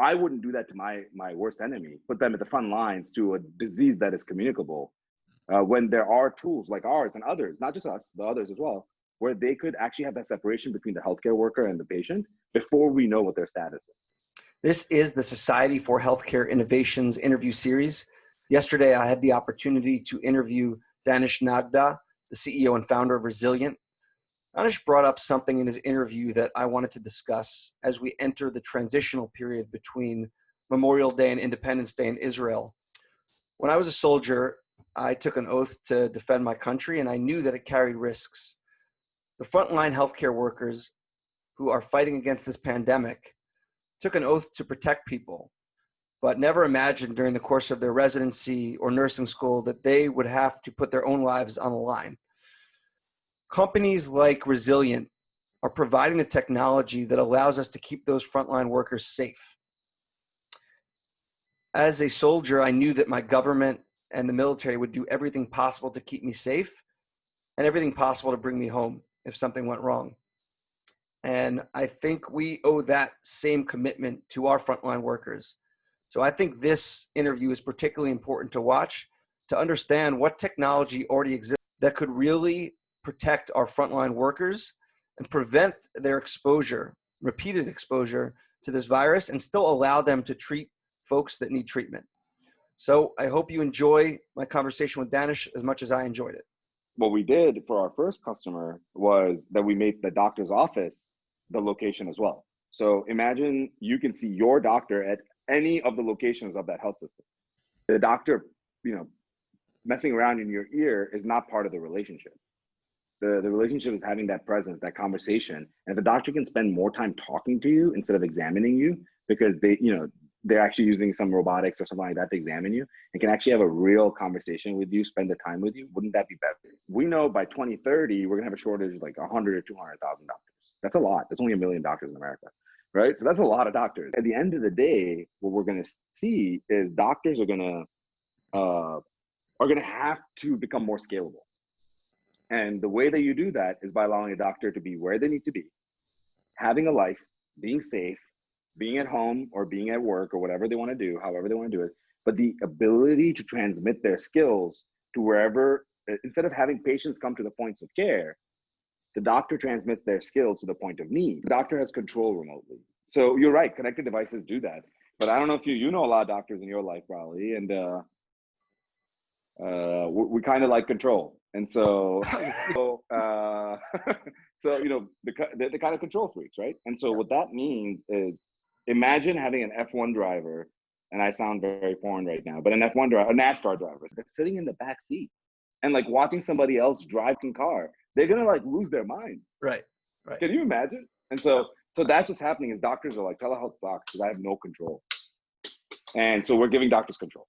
I wouldn't do that to my worst enemy, put them at the front lines to a disease that is communicable, when there are tools like ours and others, not just us, the others as well, where they could actually have that separation between the healthcare worker and the patient before we know what their status is. This is the Society for Healthcare Innovations interview series. Yesterday, I had the opportunity to interview Danish Nagda, the CEO and founder of Resilient. Danish brought up something in his interview that I wanted to discuss as we enter the transitional period between Memorial Day and Independence Day in Israel. When I was a soldier, I took an oath to defend my country, and I knew that it carried risks. The frontline healthcare workers who are fighting against this pandemic took an oath to protect people, but never imagined during the course of their residency or nursing school that they would have to put their own lives on the line. Companies like Resilient are providing the technology that allows us to keep those frontline workers safe. As a soldier, I knew that my government and the military would do everything possible to keep me safe and everything possible to bring me home if something went wrong. And I think we owe that same commitment to our frontline workers. So I think this interview is particularly important to watch, to understand what technology already exists that could really protect our frontline workers and prevent their exposure, repeated exposure to this virus, and still allow them to treat folks that need treatment. So I hope you enjoy my conversation with Danish as much as I enjoyed it. What we did for our first customer was that we made the doctor's office the location as well. So imagine you can see your doctor at any of the locations of that health system. The doctor, messing around in your ear is not part of the relationship. The relationship is having that presence, that conversation. And if the doctor can spend more time talking to you instead of examining you, because they're actually using some robotics or something like that to examine you, and can actually have a real conversation with you, spend the time with you, wouldn't that be better? We know by 2030, we're gonna have a shortage of like 100 or 200,000 doctors. That's a lot. There's only 1 million doctors in America, right? So that's a lot of doctors. At the end of the day, what we're gonna see is doctors are gonna have to become more scalable. And the way that you do that is by allowing a doctor to be where they need to be, having a life, being safe, being at home or being at work or whatever they want to do, however they want to do it, but the ability to transmit their skills to wherever, instead of having patients come to the points of care, the doctor transmits their skills to the point of need. The doctor has control remotely. So you're right, connected devices do that. But I don't know if you know a lot of doctors in your life, probably, and we kind of like control. And so, they're kind of control freaks, right? And so what that means is, imagine having an F1 driver, and I sound very foreign right now, but an F1 driver, a NASCAR driver, that's sitting in the back seat and like watching somebody else drive a car. They're gonna like lose their minds. Right. Can you imagine? And so that's what's happening is doctors are like, telehealth sucks because I have no control. And so we're giving doctors control.